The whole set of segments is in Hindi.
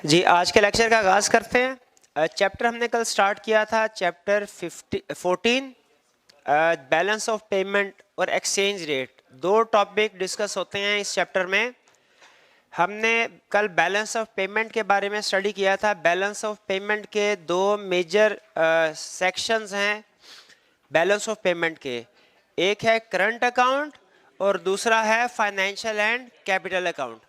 जी, आज के लेक्चर का आगाज़ करते हैं। चैप्टर हमने कल स्टार्ट किया था, चैप्टर 14 बैलेंस ऑफ पेमेंट और एक्सचेंज रेट। दो टॉपिक डिस्कस होते हैं इस चैप्टर में। हमने कल बैलेंस ऑफ पेमेंट के बारे में स्टडी किया था। बैलेंस ऑफ पेमेंट के दो मेजर सेक्शंस हैं बैलेंस ऑफ पेमेंट के। एक है करंट अकाउंट और दूसरा है financial and capital account.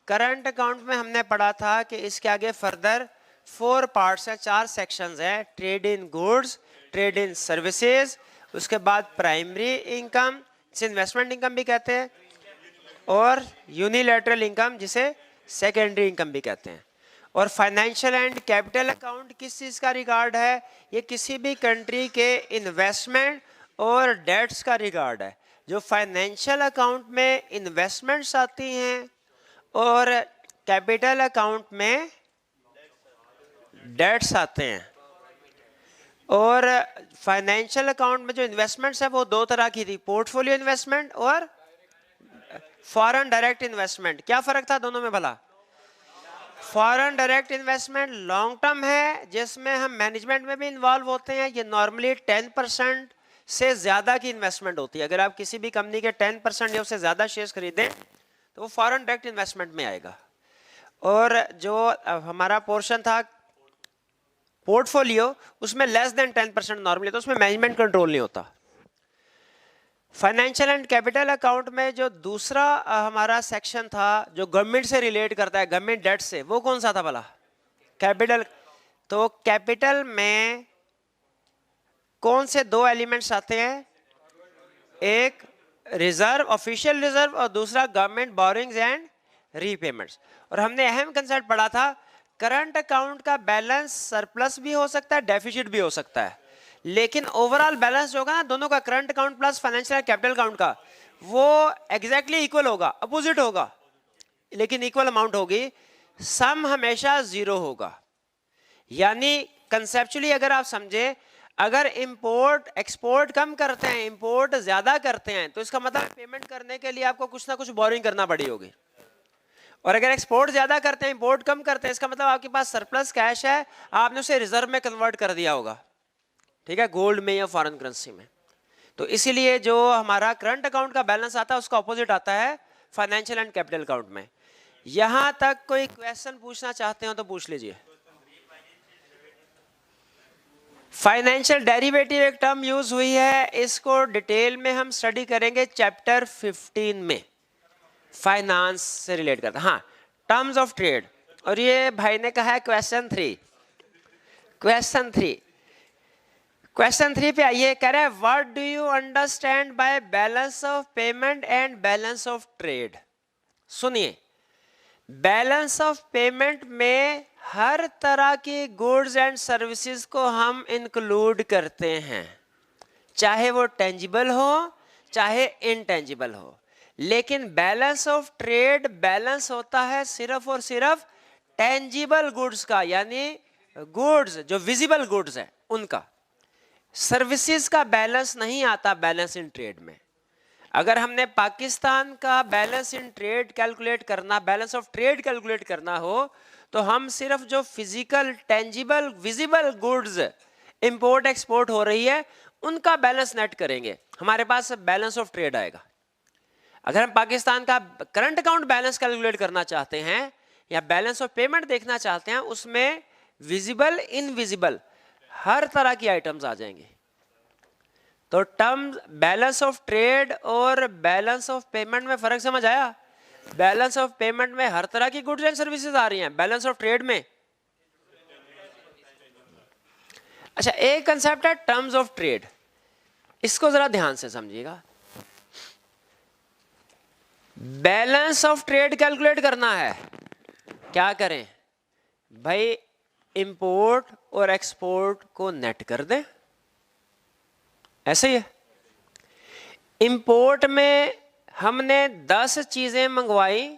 Current account में हमने पढ़ा था कि इसके आगे फर्दर 4 पार्ट्स हैं, 4 सेक्शंस हैं। Trade in goods, trade in services, उसके बाद प्राइमरी इनकम जिसे इन्वेस्टमेंट इनकम भी कहते हैं, और यूनिलैटरल इनकम जिसे सेकेंडरी इनकम भी कहते हैं। और फाइनेंशियल एंड कैपिटल अकाउंट किस चीज़ का रिगार्ड है? ये किसी भी कंट्री के इन्वेस्टमेंट और डेट्स का रिगार्ड है। जो फाइनेंशियल अकाउंट में इन्वेस्टमेंट्स आती हैं और कैपिटल अकाउंट में डेट्स आते हैं। और फाइनेंशियल अकाउंट में जो इन्वेस्टमेंट्स है वो दो तरह की थी, पोर्टफोलियो इन्वेस्टमेंट और फॉरेन डायरेक्ट इन्वेस्टमेंट। क्या फर्क था दोनों में भला? Foreign direct investment long term है जिसमें हम मैनेजमेंट में भी इन्वॉल्व होते हैं। ये नॉर्मली 10% से ज़्यादा की इन्वेस्टमेंट होती है। अगर आप किसी भी कंपनी के 10% या उससे ज़्यादा शेयर्स खरीदें तो वो फॉरेन डायरेक्ट इन्वेस्टमेंट में आएगा। और जो हमारा पोर्शन था पोर्टफोलियो, उसमें लेस देन 10% नॉर्मली, तो उसमें मैनेजमेंट कंट्रोल नहीं होता। फाइनेंशियल एंड कैपिटल अकाउंट में जो दूसरा हमारा सेक्शन था जो गवर्नमेंट से रिलेट करता है, गवर्नमेंट डेट से, वो कौन सा था भला? कैपिटल। तो कैपिटल में कौन से दो एलिमेंट्स आते हैं? एक रिजर्व, ऑफिशियल रिजर्व, और दूसरा गवर्नमेंट बोरिंग्स एंड रीपेमेंट्स। और हमने अहम कंसेप्ट पढ़ा था, करंट अकाउंट का बैलेंस सरप्लस भी हो सकता है, डेफिसिट भी हो सकता है, लेकिन ओवरऑल बैलेंस जो होगा ना दोनों का, current account plus financial capital account का, वो एग्जैक्टली इक्वल होगा, अपोजिट होगा, लेकिन इक्वल अमाउंट होगी। सम हमेशा जीरो होगा। यानी कंसेप्चुअली अगर आप समझे, अगर इंपोर्ट एक्सपोर्ट कम करते हैं, इंपोर्ट ज्यादा करते हैं, तो इसका मतलब पेमेंट करने के लिए आपको कुछ ना कुछ बोरिंग करना पड़ी होगी। और अगर एक्सपोर्ट ज्यादा करते हैं, इंपोर्ट कम करते हैं, इसका मतलब आपके पास सरप्लस कैश है, आपने उसे रिजर्व में कन्वर्ट कर दिया होगा, ठीक है, गोल्ड में या फॉरेन करेंसी में। तो इसीलिए जो हमारा करंट अकाउंट का बैलेंस आता है उसका ऑपोजिट आता है फाइनेंशियल एंड कैपिटल अकाउंट में। यहां तक कोई क्वेश्चन पूछना चाहते हो तो पूछ लीजिए। फाइनेंशियल डेरिवेटिव एक टर्म यूज हुई है, इसको डिटेल में हम स्टडी करेंगे चैप्टर 15 में, फाइनेंस से रिलेट करता है। हाँ, टर्म्स ऑफ ट्रेड। और ये भाई ने कहा है क्वेश्चन 3। क्वेश्चन 3 पे आइए, कह रहे हैं what do you understand by balance of payment and balance of trade. सुनिए, बैलेंस ऑफ पेमेंट में हर तरह की गुड्स एंड सर्विसेज को हम इंक्लूड करते हैं, चाहे वो टेंजिबल हो चाहे इनटेंजिबल हो। लेकिन बैलेंस ऑफ ट्रेड बैलेंस होता है सिर्फ और सिर्फ टेंजिबल गुड्स का, यानी गुड्स जो विजिबल गुड्स है उनका। सर्विसेज का बैलेंस नहीं आता बैलेंस इन ट्रेड में। अगर हमने पाकिस्तान का बैलेंस इन ट्रेड कैलकुलेट करना, बैलेंस ऑफ ट्रेड कैलकुलेट करना हो, तो हम सिर्फ जो physical tangible visible goods import export हो रही है उनका बैलेंस नेट करेंगे, हमारे पास बैलेंस ऑफ ट्रेड आएगा। अगर हम पाकिस्तान का करंट अकाउंट बैलेंस कैलकुलेट करना चाहते हैं या बैलेंस ऑफ पेमेंट देखना चाहते हैं, उसमें विजिबल इनविजिबल हर तरह की आइटम्स आ जाएंगे। तो टर्म बैलेंस ऑफ ट्रेड और बैलेंस ऑफ पेमेंट में फर्क समझ आया? बैलेंस ऑफ पेमेंट में हर तरह की गुड्स एंड सर्विसेज आ रही हैं, बैलेंस ऑफ ट्रेड में। अच्छा, एक कंसेप्ट है टर्म्स ऑफ ट्रेड, इसको जरा ध्यान से समझिएगा। बैलेंस ऑफ ट्रेड कैलकुलेट करना है, क्या करें भाई? इंपोर्ट और एक्सपोर्ट को नेट कर दें, ऐसे ही है। इंपोर्ट में हमने 10 चीजें मंगवाई,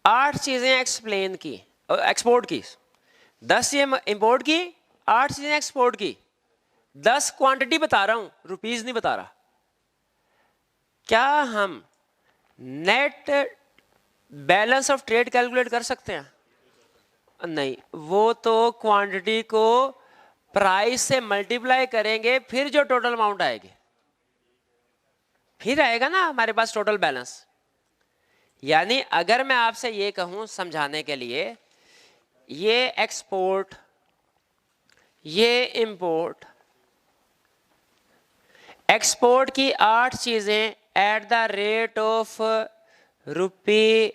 8 चीजें एक्सप्लेन की, एक्सपोर्ट की। 10 चीजें इंपोर्ट की, 8 चीजें एक्सपोर्ट की। 10 क्वांटिटी बता रहा हूं, रुपीस नहीं बता रहा। क्या हम net balance of trade calculate कर सकते हैं? नहीं, वो तो क्वांटिटी को प्राइस से मल्टीप्लाई करेंगे फिर जो टोटल अमाउंट आएगी, फिर आएगा ना हमारे पास टोटल बैलेंस। यानी अगर मैं आपसे ये कहूं समझाने के लिए, ये एक्सपोर्ट, ये इंपोर्ट, एक्सपोर्ट की 8 चीजें at the rate of rupees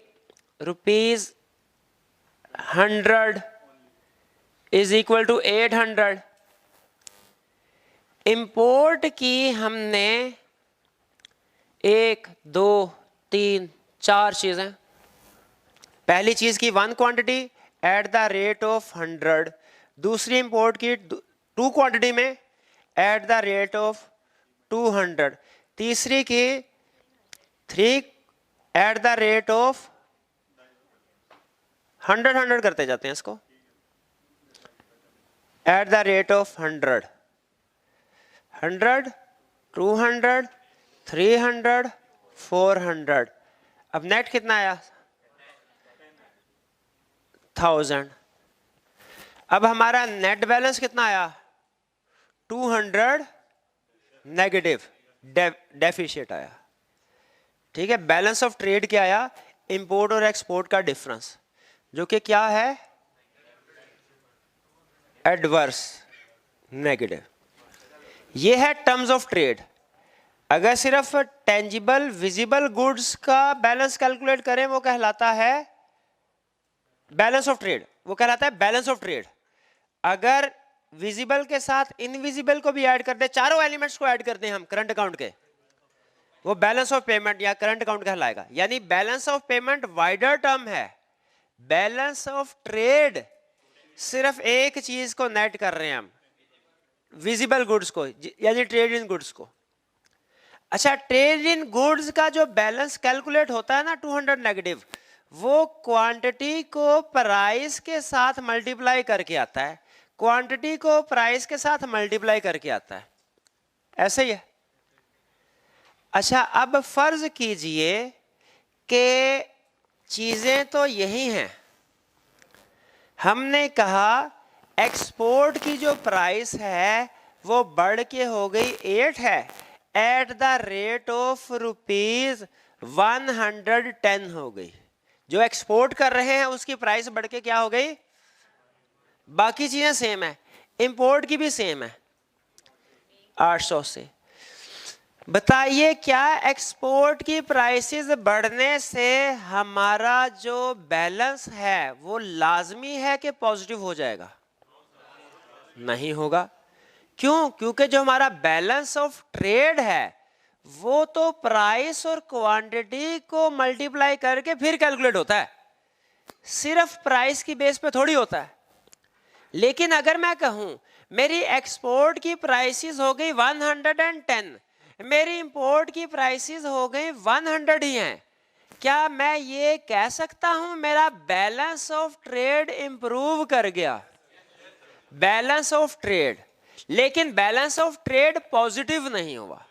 100 is equal to 800। Import की हमने 1 2 3 4 चीजें। पहली चीज की 1 quantity eight the rate of 100, दूसरी इंपोर्ट की 2 क्वांटिटी में एट द रेट ऑफ 200, तीसरी की 3 एट द रेट ऑफ 100 करते जाते हैं इसको, एट द रेट ऑफ 100, 200, 300, 400। अब नेट कितना आया? 1000। अब हमारा नेट बैलेंस कितना आया? 200 नेगेटिव, डेफिशिएट आया। ठीक है, बैलेंस ऑफ ट्रेड क्या आया? इंपोर्ट और एक्सपोर्ट का डिफरेंस, जो कि क्या है? Adverse, negative. ये है टर्म्स ऑफ ट्रेड। अगर सिर्फ टेंजिबल विजिबल गुड्स का बैलेंस कैलकुलेट करें, वो कहलाता है बैलेंस ऑफ ट्रेड, वो कहलाता है बैलेंस ऑफ ट्रेड। अगर विजिबल के साथ इनविजिबल को भी ऐड कर दे, चारों एलिमेंट्स को ऐड कर दें हम करंट अकाउंट के, वो बैलेंस ऑफ पेमेंट या करंट अकाउंट कहलाएगा। यानी balance of payment wider term है, बैलेंस ऑफ ट्रेड सिर्फ एक चीज को नेट कर रहे हैं हम, विजिबल गुड्स को, यानी ट्रेड इन गुड्स को। अच्छा, ट्रेड इन गुड्स का जो बैलेंस कैलकुलेट होता है ना 200 नेगेटिव, वो क्वांटिटी को प्राइस के साथ मल्टीप्लाई करके आता है, क्वांटिटी को प्राइस के साथ मल्टीप्लाई करके आता है, ऐसे ही है। अच्छा, अब फर्ज कीजिए कि चीजें तो यही हैं। हमने कहा एक्सपोर्ट की जो प्राइस है वो बढ़ के हो गई 8 है, eight the rate of rupees 110 हो गई। जो एक्सपोर्ट कर रहे हैं उसकी प्राइस बढ़ के क्या हो गई? बाकी चीजें सेम है, इंपोर्ट की भी सेम है 800 से। बताइए, क्या एक्सपोर्ट की प्राइसेस बढ़ने से हमारा जो बैलेंस है वो लाजमी है कि पॉजिटिव हो जाएगा? नहीं होगा। क्यों? क्योंकि जो हमारा बैलेंस ऑफ ट्रेड है वो तो प्राइस और क्वांटिटी को मल्टीप्लाई करके फिर कैलकुलेट होता है, सिर्फ प्राइस की बेस पे थोड़ी होता है। लेकिन अगर मैं कहूं मेरी एक्सपोर्ट की प्राइसेस हो गई 110, मेरी इंपोर्ट की प्राइसेस हो गई 100 ही हैं, क्या मैं ये कह सकता हूं मेरा बैलेंस ऑफ ट्रेड इंप्रूव कर गया? बैलेंस ऑफ ट्रेड, लेकिन बैलेंस ऑफ ट्रेड पॉजिटिव नहीं हुआ।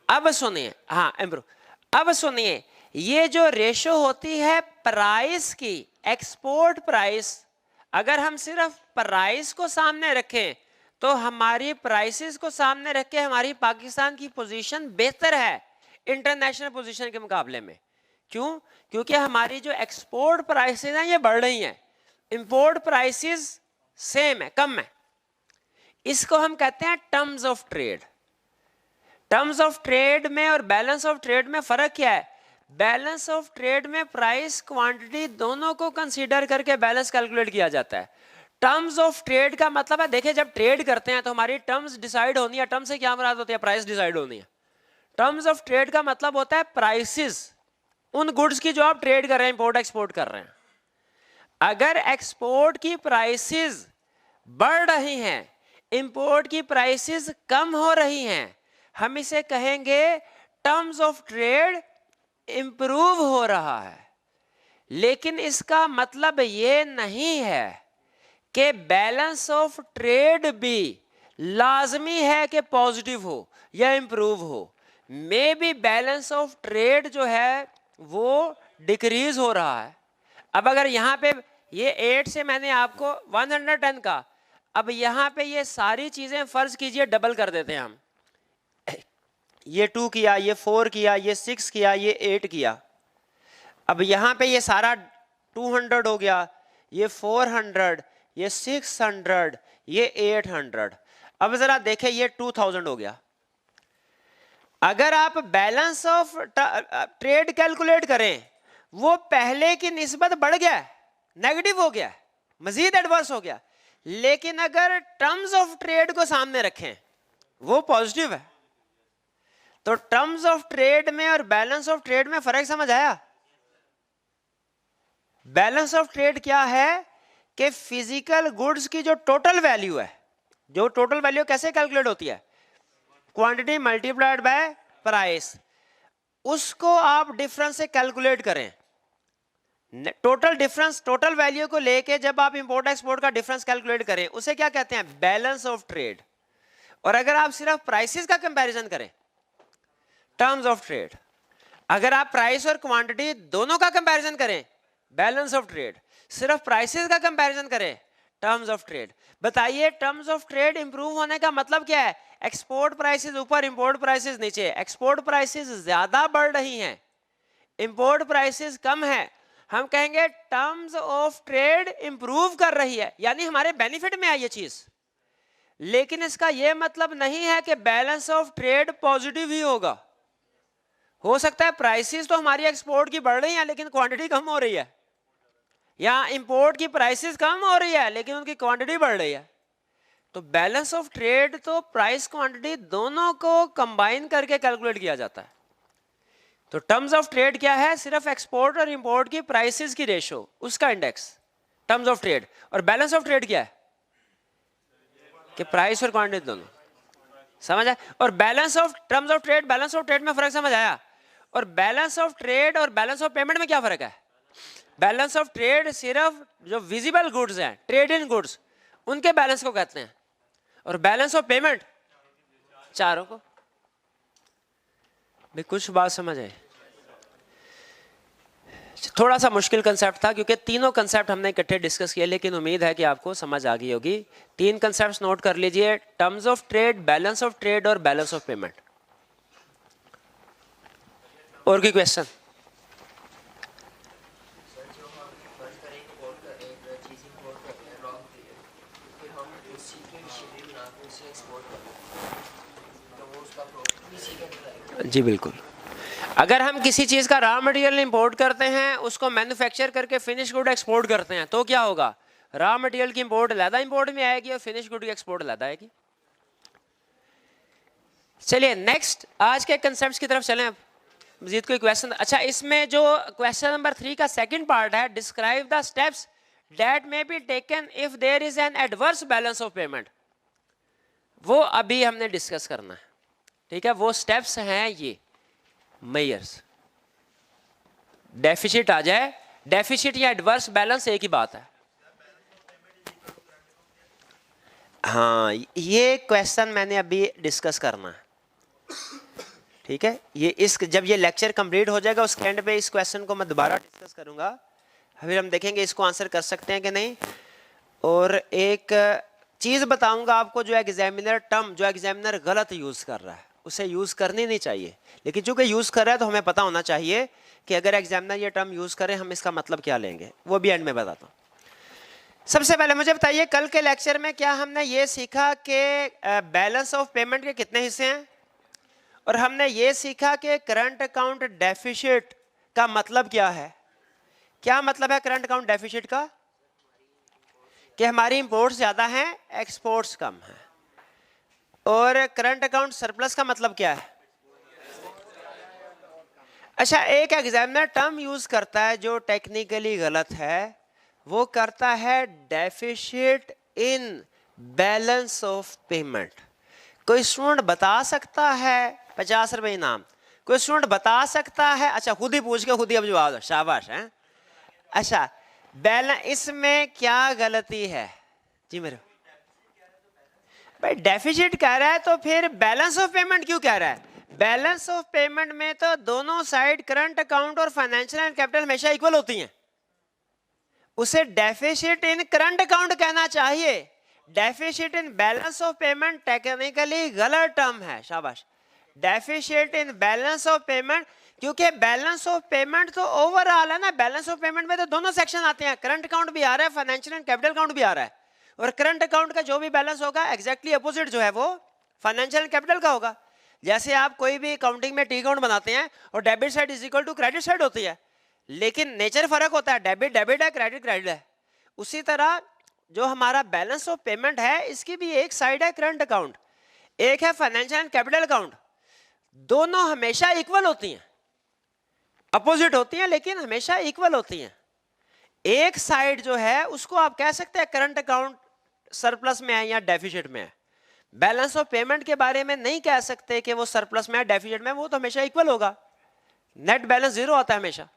अब सुनिए, हाँ इंप्रूव। अब सुनिए, ये जो रेशो होती है प्राइस की, एक्सपोर्ट प्राइस, अगर हम सिर्फ प्राइस को सामने रखें तो हमारी प्राइसेस को सामने रख के हमारी पाकिस्तान की पोजीशन बेहतर है इंटरनेशनल पोजीशन के मुकाबले में। क्यों? क्योंकि हमारी जो एक्सपोर्ट प्राइसेस हैं ये बढ़ रही हैं, इंपोर्ट प्राइसेस सेम है, कम है। इसको हम कहते हैं terms of trade. Terms of trade में और बैलेंस ऑफ ट्रेड में फर्क क्या है? बैलेंस ऑफ ट्रेड में प्राइस क्वांटिटी दोनों को कंसीडर करके बैलेंस कैलकुलेट किया जाता है। टर्म्स ऑफ ट्रेड का मतलब है, देखिए जब ट्रेड करते हैं तो हमारी टर्म्स डिसाइड होनी है। टर्म से क्या मुराद होती है? प्राइस डिसाइड होनी है। टर्म्स ऑफ ट्रेड का मतलब होता है प्राइसेस उन गुड्स की जो आप ट्रेड कर रहे हैं, इंपोर्ट एक्सपोर्ट कर रहे हैं। अगर एक्सपोर्ट की प्राइसेस बढ़ रही हैं, इंपोर्ट की प्राइसेस कम हो रही हैं, हम इसे कहेंगे टर्म्स ऑफ ट्रेड इंप्रूव हो रहा है। लेकिन इसका मतलब ये नहीं है कि बैलेंस ऑफ ट्रेड भी लाजमी है कि पॉजिटिव हो या इंप्रूव हो। May be balance of trade जो है वो डिक्रीज हो रहा है। अब अगर यहाँ पे ये 8 से मैंने आपको 110 का, अब यहां पे ये सारी चीजें फर्ज कीजिए डबल कर देते हैं हम, ये 2 किया, ये 4 किया, ये 6 किया, ये 8 किया, अब यहां पे ये सारा 200 हो गया, ये 400, ये 600, ये 800, अब जरा देखें ये 2000 हो गया। अगर आप बैलेंस ऑफ ट्रेड कैलकुलेट करें, वो पहले की निस्बत बढ़ गया, नेगेटिव हो गया, मजीद एडवर्स हो गया, लेकिन अगर टर्म्स ऑफ ट्रेड को सामने रखें वो पॉजिटिव है। तो टर्म्स ऑफ ट्रेड में और बैलेंस ऑफ ट्रेड में फर्क समझ आया? बैलेंस ऑफ ट्रेड क्या है कि फिजिकल गुड्स की जो टोटल वैल्यू है, जो टोटल वैल्यू कैसे कैलकुलेट होती है, क्वांटिटी मल्टीप्लाइड बाय प्राइस, उसको आप डिफरेंस से कैलकुलेट करें। टोटल डिफरेंस, टोटल वैल्यू को लेके जब आप इंपोर्ट एक्सपोर्ट का डिफरेंस कैलकुलेट करें उसे क्या कहते हैं? Balance of trade. और अगर आप सिर्फ प्राइसेस का कंपैरिजन करें, टर्म्स ऑफ ट्रेड। अगर आप प्राइस और क्वांटिटी दोनों का कंपैरिजन करें, बैलेंस ऑफ ट्रेड। सिर्फ प्राइसेस का कंपैरिजन करें, टर्म्स ऑफ ट्रेड। बताइए टर्म्स ऑफ ट्रेड इंप्रूव होने का मतलब क्या है? एक्सपोर्ट प्राइसेस ऊपर, इंपोर्ट प्राइसेस नीचे। एक्सपोर्ट प्राइसेस ज्यादा बढ़ रही हैं, इंपोर्ट प्राइसेस कम है, हम कहेंगे टर्म्स ऑफ ट्रेड इंप्रूव कर रही है, यानी हमारे बेनिफिट में है ये चीज। लेकिन इसका यह मतलब नहीं है कि बैलेंस ऑफ ट्रेड पॉजिटिव ही होगा। हो सकता है प्राइसेस तो हमारी एक्सपोर्ट की बढ़ रही हैं लेकिन क्वांटिटी कम हो रही है, या इंपोर्ट की प्राइसेस कम हो रही है लेकिन उनकी क्वांटिटी बढ़ रही है। तो बैलेंस ऑफ ट्रेड तो प्राइस क्वांटिटी दोनों को कंबाइन करके कैलकुलेट किया जाता है। तो टर्म्स ऑफ ट्रेड क्या है? सिर्फ एक्सपोर्ट और इंपोर्ट की प्राइसेस की रेशो, उसका इंडेक्स टर्म्स ऑफ ट्रेड। और बैलेंस ऑफ ट्रेड क्या है? कि प्राइस और क्वांटिटी दोनों। समझ आया? और balance of terms of trade, balance of trade में फर्क समझ आया? और बैलेंस ऑफ ट्रेड और बैलेंस ऑफ पेमेंट में क्या फर्क है? बैलेंस ऑफ ट्रेड सिर्फ जो विजिबल गुड्स हैं, ट्रेड इन गुड्स, उनके बैलेंस को कहते हैं, और बैलेंस ऑफ पेमेंट चारों को। भी कुछ बात समझ आए? थोड़ा सा मुश्किल कंसेप्ट था क्योंकि तीनों कंसेप्ट हमने इकट्ठे डिस्कस किए, लेकिन उम्मीद है कि आपको समझ आ गई होगी। 3 कंसेप्ट नोट कर लीजिए, terms of trade, balance of trade और बैलेंस ऑफ पेमेंट। और कोई क्वेश्चन? जी बिल्कुल। अगर हम किसी चीज का रॉ मटेरियल इंपोर्ट करते हैं, उसको मैन्युफैक्चर करके फिनिश गुड एक्सपोर्ट करते हैं, तो क्या होगा? रॉ मटेरियल की इंपोर्ट ज़्यादा इंपोर्ट में आएगी और फिनिश गुड की एक्सपोर्ट ज़्यादा आएगी। चलिए नेक्स्ट आज के कंसेप्ट्स की तरफ चलें। अब मजीद कोई क्वेश्चन? अच्छा, इसमें जो क्वेश्चन नंबर 3 का सेकंड पार्ट है, describe the steps that may be taken if there is an adverse balance of payment, वो अभी हमने डिस्कस करना है। ठीक है, वो स्टेप्स हैं ये मेजर्स। डेफिसिट आ जाए, डेफिसिट या एडवर्स बैलेंस एक ही बात है। हाँ, ये क्वेश्चन मैंने अभी डिस्कस करना है। ठीक है, ये इस जब ये लेक्चर कंप्लीट हो जाएगा उसके एंड पे इस क्वेश्चन को मैं दोबारा डिस्कस करूंगा, फिर हम देखेंगे इसको आंसर कर सकते हैं कि नहीं। और एक चीज बताऊंगा आपको, जो एग्जामिनर टर्म जो एग्जामिनर गलत यूज कर रहा है उसे यूज करनी नहीं चाहिए, लेकिन चूंकि यूज कर रहा है तो हमें पता होना चाहिए कि अगर एग्जामिनर ये टर्म यूज करे हम इसका मतलब क्या लेंगे, वो भी एंड में बताता हूँ। सबसे पहले मुझे बताइए, कल के लेक्चर में क्या हमने ये सीखा कि बैलेंस ऑफ पेमेंट के कितने हिस्से हैं, और हमने ये सीखा कि करंट अकाउंट डेफिसिट का मतलब क्या है। क्या मतलब है करंट अकाउंट डेफिसिट का? कि हमारी इंपोर्ट्स ज्यादा हैं, एक्सपोर्ट्स कम हैं। और करंट अकाउंट सरप्लस का मतलब क्या है? अच्छा, एक एग्जामिनर टर्म यूज करता है जो टेक्निकली गलत है, वो करता है deficit in balance of payment. कोई स्टूडेंट बता सकता है? 50 रुपए इनाम। कोई स्टूडेंट बता सकता है? अच्छा, खुद ही पूछ के खुद ही अब जवाब दो, शाबाश है। अच्छा, बैलेंस इसमें क्या गलती है जी मेरे भाई? डेफिसिट कह रहा है तो फिर बैलेंस ऑफ पेमेंट क्यों कह रहा है? बैलेंस ऑफ पेमेंट में तो दोनों साइड करंट अकाउंट और फाइनेंशियल एंड कैपिटल हमेशा इक्वल होती हैं, उसे डेफिसिट इन करंट अकाउंट कहना चाहिए। Deficit in balance of payment technically गलत टर्म है, शाबाश। Deficit in balance of payment, क्योंकि बैलेंस ऑफ पेमेंट तो ओवरऑल है ना, बैलेंस ऑफ पेमेंट में तो दोनों सेक्शन आते हैं, करंट अकाउंट भी आ रहा है, फाइनेंशियल एंड कैपिटल अकाउंट भी आ रहा है, और करंट अकाउंट का जो भी बैलेंस होगा एग्जैक्टली अपोजिट जो है वो फाइनेंशियल एंड कैपिटल का होगा। जैसे आप कोई भी अकाउंटिंग में टी अकाउंट बनाते हैं और debit side is equal to credit side होती है, लेकिन नेचर फर्क होता है, डेबिट डेबिट है, क्रेडिट क्रेडिट है। उसी तरह जो हमारा बैलेंस ऑफ पेमेंट है इसकी भी एक साइड है करंट अकाउंट, एक है फाइनेंशियल एंड कैपिटल अकाउंट। दोनों हमेशा इक्वल होती हैं, अपोजिट होती हैं लेकिन हमेशा इक्वल होती हैं। एक साइड जो है उसको आप कह सकते हैं करंट अकाउंट सरप्लस में है या डेफिसिट में है। बैलेंस ऑफ पेमेंट के बारे में नहीं कह सकते कि वो सरप्लस में है डेफिसिट में, वो तो हमेशा इक्वल होगा, नेट बैलेंस जीरो आता है हमेशा।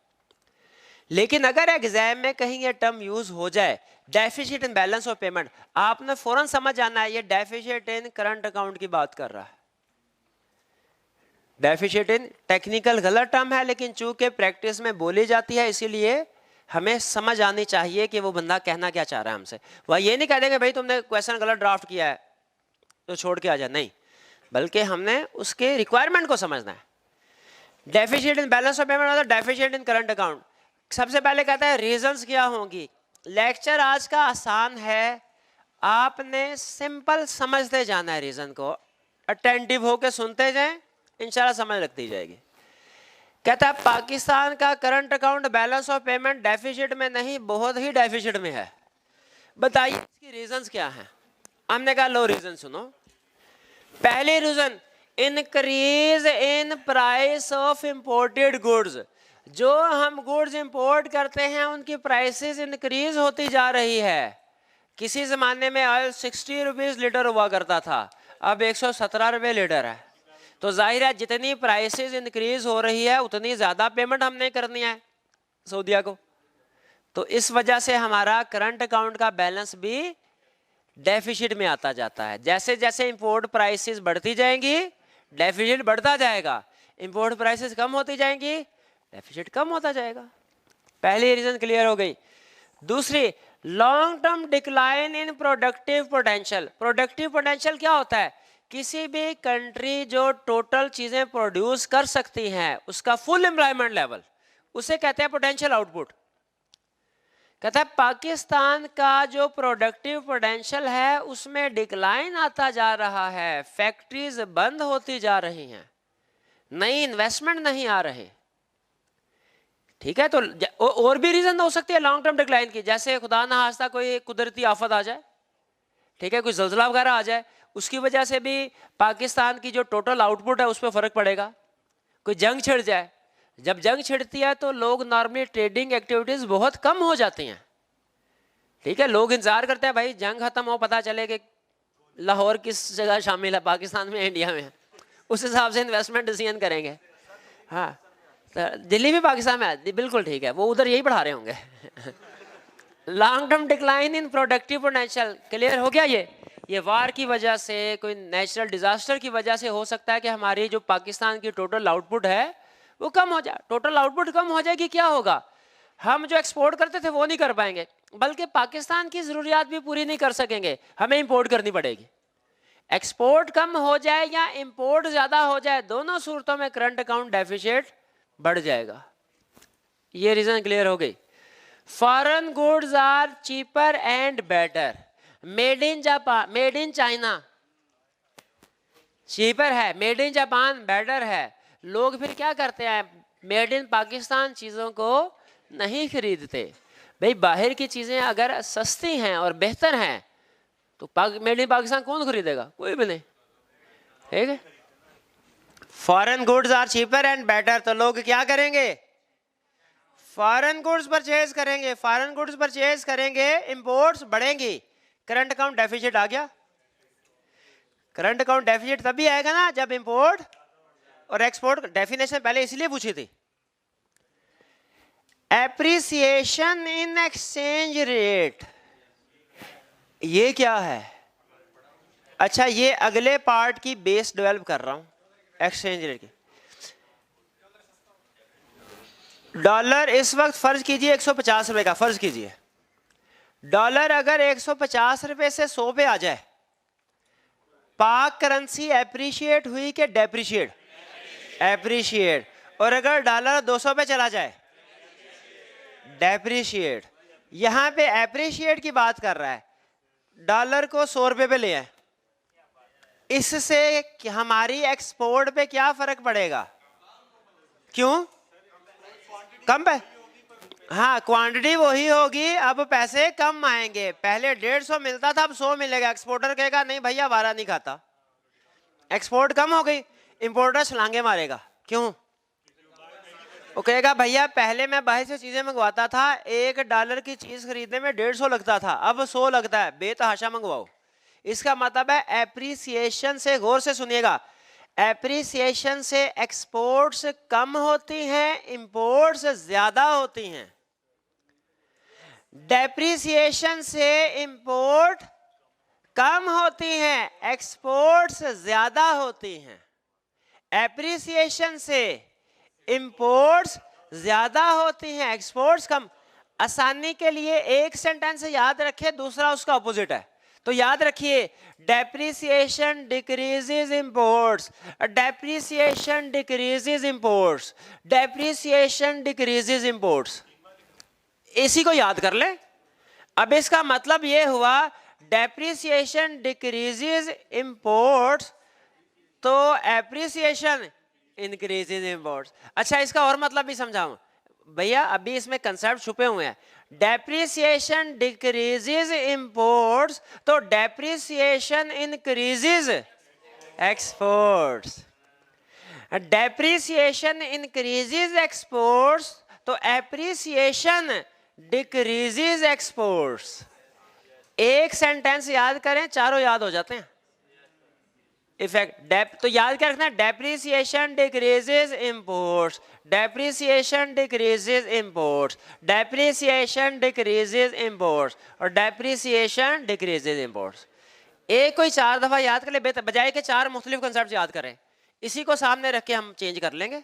लेकिन अगर एग्जाम में कहीं ये टर्म यूज हो जाए deficit in balance of payment, आपने फौरन समझ जाना है ये डेफिसिट इन करंट अकाउंट की बात कर रहा है। डेफिसिट इन टेक्निकल गलत टर्म है, लेकिन चूंकि प्रैक्टिस में बोली जाती है इसीलिए हमें समझ आनी चाहिए कि वो बंदा कहना क्या चाह रहा है हमसे। वह ये नहीं कह देंगे भाई तुमने क्वेश्चन गलत ड्राफ्ट किया है तो छोड़ के आ जाए, नहीं, बल्कि हमने उसके रिक्वायरमेंट को समझना है। Deficit in balance of payment मतलब डेफिसिट इन करंट अकाउंट। सबसे पहले कहता है रीजंस क्या होंगी। लेक्चर आज का आसान है, आपने सिंपल समझते जाना है, रीजन को अटेंटिव होकर सुनते जाएं, इंशाल्लाह समझ लगती जाएगी। कहता है पाकिस्तान का current account balance of payment deficit में नहीं बहुत ही डेफिसिट में है, बताइए इसकी रीजंस क्या हैं। हमने कहा लो रीजन सुनो। पहले reason increase in price of imported goods, जो हम गुड्स इंपोर्ट करते हैं उनकी प्राइसेस इंक्रीज होती जा रही है। किसी जमाने में ऑयल 60 रुपीज लीटर हुआ करता था, अब 117 रुपये लीटर है, तो जाहिर है जितनी प्राइसेस इंक्रीज हो रही है उतनी ज्यादा पेमेंट हमने करनी है सऊदीया को, तो इस वजह से हमारा करंट अकाउंट का बैलेंस भी डेफिसिट में आता जाता है। जैसे जैसे इंपोर्ट प्राइसेस बढ़ती जाएंगी डेफिसिट बढ़ता जाएगा, इंपोर्ट प्राइसेस कम होती जाएंगी डेफिसिट कम होता जाएगा। पहली रीजन क्लियर हो गई। दूसरी, long term decline in productive potential. Productive potential क्या होता है? किसी भी कंट्री जो टोटल चीजें प्रोड्यूस कर सकती हैं उसका फुल एम्प्लॉयमेंट लेवल, उसे कहते हैं पोटेंशियल आउटपुट। कहता है पाकिस्तान का जो प्रोडक्टिव पोटेंशियल है उसमें डिक्लाइन आता जा रहा है, फैक्ट्रीज बंद होती जा रही हैं, नई इन्वेस्टमेंट नहीं आ रहे। ठीक है, तो और भी रीजन हो सकती है लॉन्ग टर्म डिक्लाइन की, जैसे खुदा ना खास्ता कोई कुदरती आफत आ जाए, ठीक है, कोई जलजला वगैरह आ जाए, उसकी वजह से भी पाकिस्तान की जो टोटल आउटपुट है उस पर फर्क पड़ेगा। कोई जंग छिड़ जाए, जब जंग छिड़ती है तो लोग नॉर्मली ट्रेडिंग एक्टिविटीज बहुत कम हो जाती हैं। ठीक है, लोग इंतजार करते हैं भाई जंग खत्म हो, पता चले कि लाहौर किस जगह शामिल है, पाकिस्तान में इंडिया में, उस हिसाब से इन्वेस्टमेंट डिसीजन करेंगे। हाँ, तो दिल्ली भी पाकिस्तान में है, बिल्कुल ठीक है, वो उधर यही बढ़ा रहे होंगे। Long term decline in productive potential, clear हो गया। ये वार की वजह से, कोई नेचुरल डिजास्टर की वजह से हो सकता है कि हमारी जो पाकिस्तान की टोटल आउटपुट है वो कम हो जाए। टोटल आउटपुट कम हो जाएगी, क्या होगा? हम जो एक्सपोर्ट करते थे वो नहीं कर पाएंगे, बल्कि पाकिस्तान की जरूरियात भी पूरी नहीं कर सकेंगे, हमें इंपोर्ट करनी पड़ेगी। एक्सपोर्ट कम हो जाए या इंपोर्ट ज्यादा हो जाए, दोनों सूरतों में करंट अकाउंट डेफिसिट बढ़ जाएगा। ये रीजन क्लियर हो गई। Foreign goods are cheaper and better. Made in Japan, made in China cheaper है, मेड इन जापान बेटर है। लोग फिर क्या करते हैं, मेड इन पाकिस्तान चीजों को नहीं खरीदते। भाई बाहर की चीजें अगर सस्ती हैं और बेहतर हैं तो मेड इन पाकिस्तान कौन खरीदेगा? कोई भी नहीं। ठीक है, foreign goods are cheaper and better, तो लोग क्या करेंगे? फॉरेन गुड्स परचेज करेंगे। फॉरेन गुड्स परचेज करेंगे, इंपोर्ट्स बढ़ेंगी, करंट अकाउंट डेफिसिट आ गया। करंट अकाउंट डेफिसिट तभी आएगा ना जब इंपोर्ट और एक्सपोर्ट, डेफिनेशन पहले इसलिए पूछी थी। एप्रिसिएशन इन एक्सचेंज रेट, ये क्या है? अच्छा, ये अगले पार्ट की बेस डेवलप कर रहा हूं, एक्सचेंज रेट की। डॉलर इस वक्त फर्ज कीजिए 150 रुपए का, फर्ज कीजिए डॉलर अगर 150 रुपए से 100 पे आ जाए, पाक करेंसी एप्रिशिएट हुई कि डेप्रिशिएट? एप्रिशिएट। और अगर डॉलर 200 पे चला जाए, डेप्रिशिएट। यहां पे एप्रिशिएट की बात कर रहा है, डॉलर को 100 रुपए पे ले आए, इससे हमारी एक्सपोर्ट पे क्या फर्क पड़ेगा? क्यों? कम पे? हाँ, क्वांटिटी वही होगी, अब पैसे कम आएंगे। पहले 150 मिलता था, अब 100 मिलेगा। एक्सपोर्टर कहेगा नहीं भैया वारा नहीं खाता, एक्सपोर्ट कम हो गई, इंपोर्टर छलांगे मारेगा। क्यों? वो कहेगा भैया पहले मैं बाहर से चीजें मंगवाता था, $1 की चीज खरीदने में 150 लगता था, अब 100 लगता है, बेतहाशा मंगवाओ। इसका मतलब है एप्रिसिएशन से, गौर से सुनिएगा, एप्रिसिएशन से एक्सपोर्ट्स कम होती हैं, इंपोर्ट्स ज्यादा होती हैं। डेप्रिसिएशन से इंपोर्ट कम होती हैं, एक्सपोर्ट्स ज्यादा होती हैं। एप्रिसिएशन से इंपोर्ट्स ज्यादा होती हैं, एक्सपोर्ट्स कम। आसानी के लिए एक सेंटेंस याद रखें, दूसरा उसका ऑपोजिट है। तो याद रखिए, depreciation decreases imports, depreciation decreases imports, depreciation decreases imports. इसी को याद कर ले। अब इसका मतलब ये हुआ डेप्रिसिएशन डिक्रीजेस इंपोर्ट्स तो एप्रिसिएशन इंक्रीजेस इंपोर्ट्स। अच्छा, इसका और मतलब भी समझाऊं भैया, अभी इसमें कंसेप्ट छुपे हुए हैं। डेप्रिसिएशन डिक्रीजेस इंपोर्ट्स तो depreciation increases exports, depreciation increases exports तो एप्रिसिएशन डिक्रीजेस एक्सपोर्ट्स। एक सेंटेंस याद करें, चारों याद हो जाते हैं। इफेक्ट तो याद क्या रखना है, depreciation decreases imports, depreciation decreases imports, depreciation decreases imports और डेप्रिसिएशन डिक्रीजेस इंपोर्ट्स। एक कोई 4 दफा याद कर ले, बजाय के 4 मुख्तलिफ कंसेप्ट याद करें। इसी को सामने रख के हम चेंज कर लेंगे।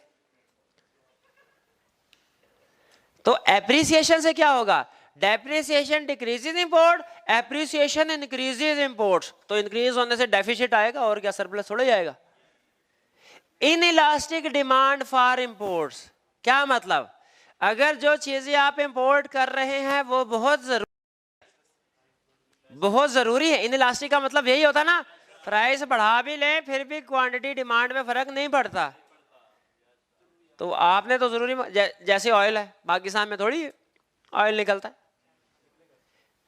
तो एप्रिसिएशन से क्या होगा, depreciation decreases import, appreciation increases imports. तो इंक्रीज होने से डेफिसिट आएगा और क्या, सरप्लस थोड़ा जाएगा। In elastic demand for imports, क्या मतलब, अगर जो चीजें आप इंपोर्ट कर रहे हैं वो बहुत जरूरी है। इन इलास्टिक का मतलब यही होता ना, प्राइस बढ़ा भी लें फिर भी क्वांटिटी डिमांड में फर्क नहीं पड़ता। तो आपने तो जरूरी, जैसे ऑयल है, पाकिस्तान में थोड़ी ऑयल निकलता है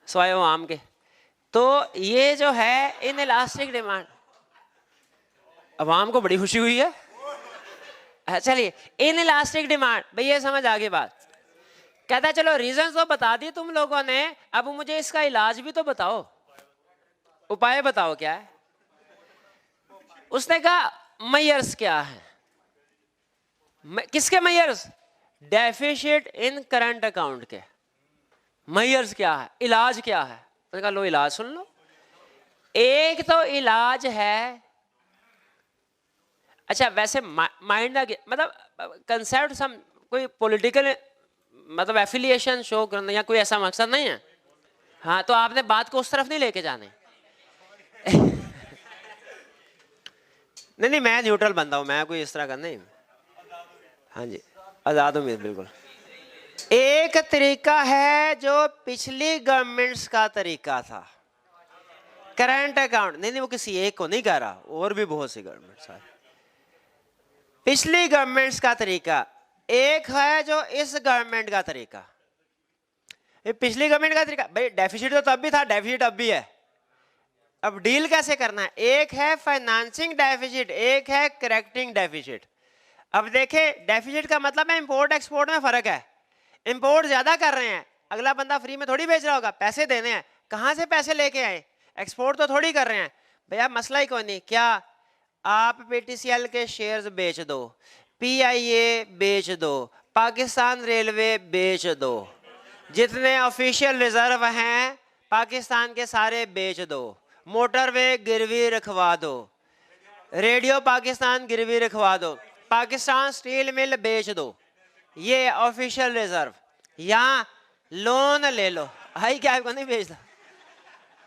स्वाय आम के। तो ये जो है इन इलास्टिक डिमांड, अवाम को बड़ी खुशी हुई है। चलिए, इन इलास्टिक डिमांड, भैया समझ आगे बात। कहता है चलो रीजन तो बता दिए तुम लोगों ने, अब मुझे इसका इलाज भी तो बताओ, उपाय बताओ क्या है। उसने कहा मेयर्स क्या है, किसके measures, deficit in current account के मेयर्स क्या है, इलाज क्या है। तो कहा लो इलाज सुन लो। एक तो इलाज है, अच्छा वैसे माइंड मतलब कंसेप्ट सम कोई पॉलिटिकल मतलब एफिलिएशन शो करना या कोई ऐसा मकसद नहीं है। हाँ, तो आपने बात को उस तरफ नहीं लेके जाने। नहीं, मैं न्यूट्रल बंदा हूं, मैं कोई इस तरह का नहीं। हाँ जी, आजाद हूं बिल्कुल। एक तरीका है जो पिछली गवर्नमेंट्स का तरीका था, करंट अकाउंट। नहीं, वो किसी एक को नहीं कह रहा, और भी बहुत सी गवर्नमेंट्स है। पिछली गवर्नमेंट्स का तरीका एक है जो इस गवर्नमेंट का तरीका। पिछली गवर्नमेंट का तरीका, भाई डेफिसिट तो तब भी था, डेफिसिट अब भी है। अब डील कैसे करना है, एक है फाइनेंसिंग डेफिसिट, एक है करेक्टिंग डेफिसिट। अब देखें, डेफिसिट का मतलब है इंपोर्ट एक्सपोर्ट में फर्क है। इंपोर्ट ज्यादा कर रहे हैं, अगला बंदा फ्री में थोड़ी बेच रहा होगा, पैसे देने हैं, कहां से पैसे लेके आए, एक्सपोर्ट तो थोड़ी कर रहे हैं। भैया मसला ही कोई नहीं, क्या आप पीटीसीएल के शेयर्स बेच दो, पीआईए बेच दो, पाकिस्तान रेलवे बेच दो, जितने ऑफिशियल रिजर्व हैं पाकिस्तान के सारे बेच दो, मोटरवे गिरवी रखवा दो, रेडियो पाकिस्तान गिरवी रखवा दो, पाकिस्तान स्टील मिल बेच दो, ये ऑफिशियल रिजर्व। यहाँ लोन ले लो, आई कैब को नहीं भेजता।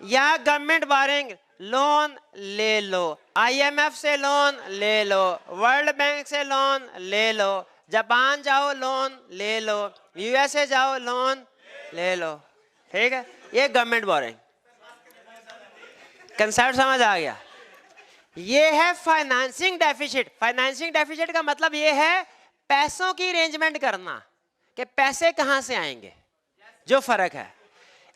यहाँ गवर्नमेंट बारिंग लोन ले लो, IMF से लोन ले लो, वर्ल्ड बैंक से लोन ले लो, जापान जाओ लोन ले लो, USA जाओ लोन ले लो, ठीक है। ये गवर्नमेंट बोरिंग कंसेप्ट समझ आ गया। ये है फाइनेंसिंग डेफिसिट। फाइनेंसिंग डेफिसिट का मतलब ये है पैसों की अरेंजमेंट करना कि पैसे कहां से आएंगे, जो फर्क है।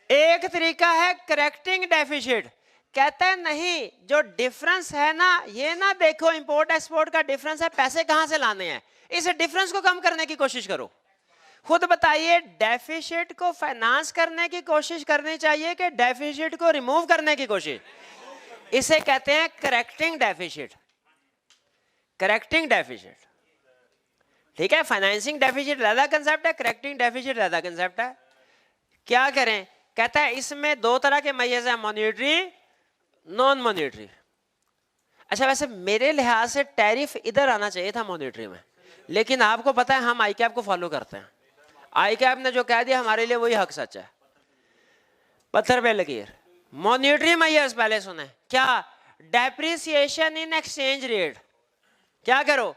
एक तरीका है करेक्टिंग डेफिसिट, कहता है नहीं जो डिफरेंस है ना, ये ना देखो इंपोर्ट एक्सपोर्ट का डिफरेंस है, पैसे कहां से लाने हैं, इस डिफरेंस को कम करने की कोशिश करो। खुद बताइए, डेफिसिट को फाइनेंस करने की कोशिश करनी चाहिए कि डेफिसिट को रिमूव करने की कोशिश? इसे कहते हैं करेक्टिंग डेफिसिट। करेक्टिंग डेफिसिट, ठीक है। फाइनेंसिंग डेफिसिट ज्यादा कंसेप्ट है, करेक्टिंग डेफिसिट ज्यादा कंसेप्ट है। क्या करें, कहता है इसमें दो तरह के मैयर्स हैं, मॉनिटरी नॉन मॉनिटरी। अच्छा वैसे मेरे लिहाज से टैरिफ इधर आना चाहिए था मॉनिटरी में, लेकिन आपको पता है हम ICAP को फॉलो करते हैं। ICAP ने जो कह दिया हमारे लिए वही हक सच है, पत्थर पे लकीर। मॉनिटरी मैयर्स पहले सुने, क्या? Depreciation in exchange rate. क्या करो?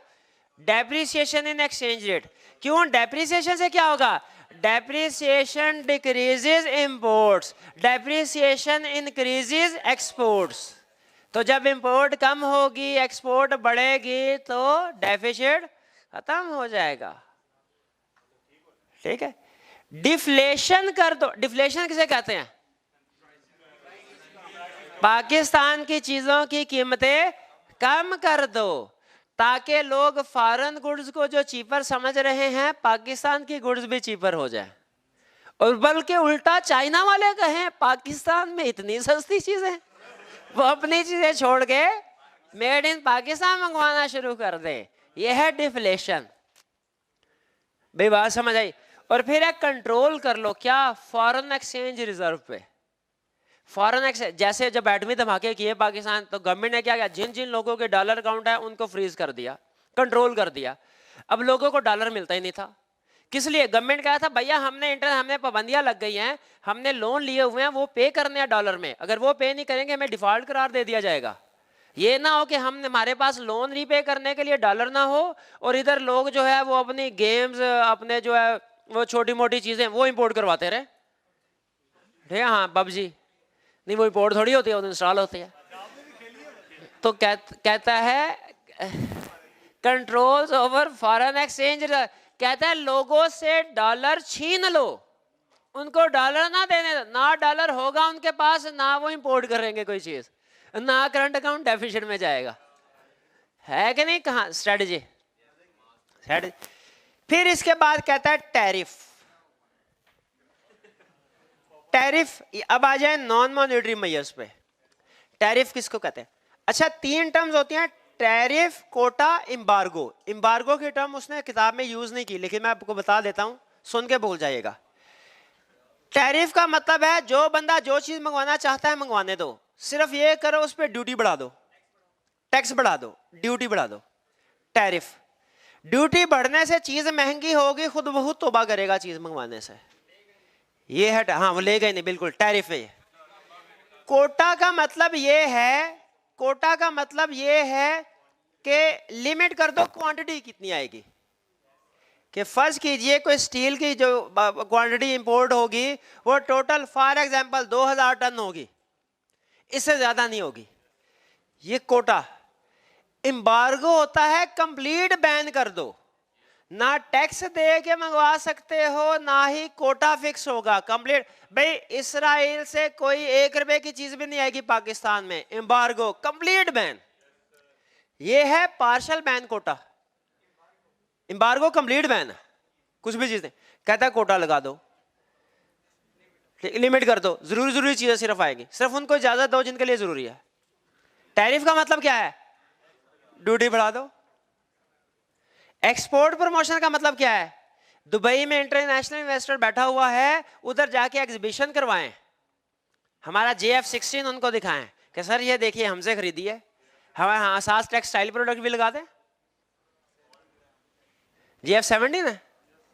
Depreciation in exchange rate. क्यों? डेप्रिसिएशन से क्या होगा? Depreciation decreases imports, depreciation increases exports. तो जब इंपोर्ट कम होगी एक्सपोर्ट बढ़ेगी तो डेफिसिट खत्म हो जाएगा, ठीक है। डिफ्लेशन कर दो। डिफ्लेशन किसे कहते हैं? पाकिस्तान की चीजों की कीमतें कम कर दो ताकि लोग फॉरेन गुड्स को जो चीपर समझ रहे हैं पाकिस्तान की गुड्स भी चीपर हो जाए, और बल्कि उल्टा चाइना वाले कहें पाकिस्तान में इतनी सस्ती चीजें, वो अपनी चीजें छोड़ के मेड इन पाकिस्तान मंगवाना शुरू कर दे। ये है डिफ्लेशन। भाई बात समझ आई? और फिर एक कंट्रोल कर लो, क्या? फॉरेन एक्सचेंज रिजर्व पे। फॉरेन एक्सचेंज, जैसे जब एटमी धमाके किए पाकिस्तान, तो गवर्नमेंट ने क्या किया, जिन जिन लोगों के डॉलर अकाउंट है उनको फ्रीज कर दिया, कंट्रोल कर दिया। अब लोगों को डॉलर मिलता ही नहीं था। किस लिए? गवर्नमेंट कहा था भैया हमने पाबंदियां लग गई हैं, हमने लोन लिए हुए हैं, वो पे करने हैं डॉलर में, अगर वो पे नहीं करेंगे हमें डिफॉल्ट करार दे दिया जाएगा। ये ना हो कि हमारे पास लोन रीपे करने के लिए डॉलर ना हो और इधर लोग जो है वो अपनी गेम्स, अपने जो है वो छोटी मोटी चीजें वो इंपोर्ट करवाते रहे। ठीक है, हाँ PUBG नहीं, वो इंपोर्ट थोड़ी होती है, वो इंस्टॉल होती है। तो कहता है कंट्रोल्स ओवर फॉरेन एक्सचेंज, कहता है लोगों से डॉलर छीन लो, उनको डॉलर ना देने दो, ना डॉलर होगा उनके पास, ना वो इंपोर्ट करेंगे कोई चीज, ना करंट अकाउंट डेफिसिट में जाएगा। है कि नहीं? कहाँ स्ट्रेटजी? फिर इसके बाद कहता है टैरिफ। टैरिफ, अब आ जाए नॉन मॉनिटरी मेजर्स पे। टैरिफ किसको कहते हैं? अच्छा 3 टर्म्स होती हैं, टैरिफ, कोटा, एम्बार्गो। एम्बार्गो की टर्म उसने किताब में यूज नहीं की, लेकिन मैं आपको बता देता हूं, सुन के भूल जाइएगा। टैरिफ का मतलब है जो बंदा जो चीज मंगवाना चाहता है मंगवाने दो, सिर्फ ये करो उस पर ड्यूटी बढ़ा दो, टैक्स बढ़ा दो, ड्यूटी बढ़ा दो। टैरिफ, ड्यूटी बढ़ने से चीज महंगी होगी, खुद बहुत तौबा करेगा चीज मंगवाने से। ये है, हाँ वो ले गए नहीं, बिल्कुल टैरिफ है ये। कोटा का मतलब ये है, कोटा का मतलब ये है कि लिमिट कर दो क्वांटिटी कितनी आएगी। कि फर्ज कीजिए कोई स्टील की जो क्वांटिटी इंपोर्ट होगी वो टोटल फॉर एग्जांपल 2000 टन होगी, इससे ज्यादा नहीं होगी, ये कोटा। एम्बार्गो होता है कंप्लीट बैन कर दो, ना टैक्स दे के मंगवा सकते हो ना ही कोटा फिक्स होगा, कंप्लीट। भाई इसराइल से कोई 1 रुपए की चीज भी नहीं आएगी पाकिस्तान में, एम्बार्गो कंप्लीट बैन। ये है partial ban quota, embargo complete ban है, कुछ भी चीज नहीं। कहता है कोटा लगा दो, लिमिट कर दो, जरूरी चीजें सिर्फ आएगी, सिर्फ उनको इजाजत दो जिनके लिए जरूरी है। टैरिफ का मतलब क्या है? ड्यूटी बढ़ा दो। एक्सपोर्ट प्रमोशन का मतलब क्या है? दुबई में इंटरनेशनल इन्वेस्टर बैठा हुआ है, उधर जाके एग्जीबिशन करवाएं, हमारा JF-16 उनको दिखाएं कि सर ये देखिए हमसे खरीदी है, हमारे साथ टेक्सटाइल प्रोडक्ट भी लगा दें। JF-17 है,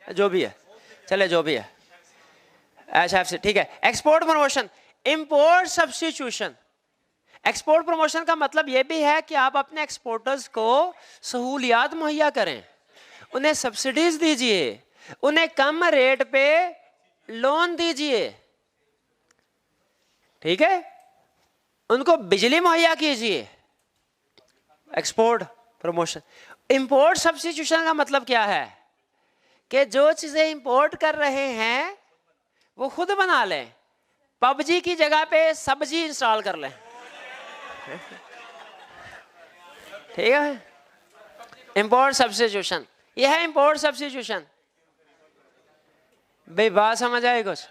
जो भी है, चले जो भी है, HFC, ठीक है। Export promotion, import substitution. Export promotion का मतलब यह भी है कि आप अपने एक्सपोर्टर्स को सहूलियात मुहैया करें, उन्हें सब्सिडीज दीजिए, उन्हें कम रेट पे लोन दीजिए, ठीक है, उनको बिजली मुहैया कीजिए। Export promotion. इंपोर्ट सब्स्टिट्यूशन का मतलब क्या है कि जो चीजें इंपोर्ट कर रहे हैं वो खुद बना लें, पबजी की जगह पे सब्जी इंस्टॉल कर लें, ठीक है। इंपोर्ट सब्स्टिट्यूशन, यह है इंपोर्ट सब्स्टिट्यूशन। भाई बात समझ आए? कुछ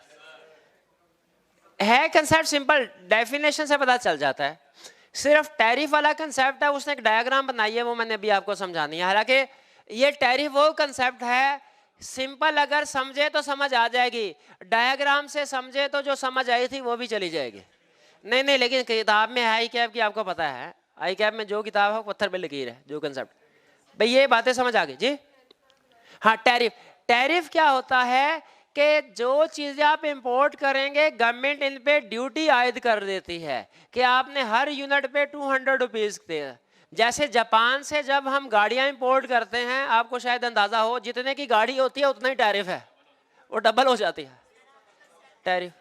है कंसेप्ट सिंपल, डेफिनेशन से पता चल जाता है। सिर्फ टैरिफ वाला कंसेप्ट है, उसने एक डायग्राम बनाई है, वो मैंने अभी आपको समझानी है। हालांकि ये टैरिफ वो कंसेप्ट है, सिंपल अगर समझे तो समझ आ जाएगी, डायग्राम से समझे तो जो समझ आई थी वो भी चली जाएगी। नहीं नहीं, लेकिन किताब में आई कैब की आपको पता है, आई कैब में जो किताब है पत्थर पे लकीर है, जो कंसेप्ट। भाई ये बातें समझ आ गई जी। हाँ, टैरिफ। टैरिफ क्या होता है कि जो चीजें आप इंपोर्ट करेंगे गवर्नमेंट इन पे ड्यूटी आयद कर देती है कि आपने हर यूनिट पे 200 रुपीज दिए। जैसे जापान से जब हम गाड़ियां इंपोर्ट करते हैं, आपको शायद अंदाजा हो, जितने की गाड़ी होती है उतना ही टैरिफ है, वो डबल हो जाती है टैरिफ।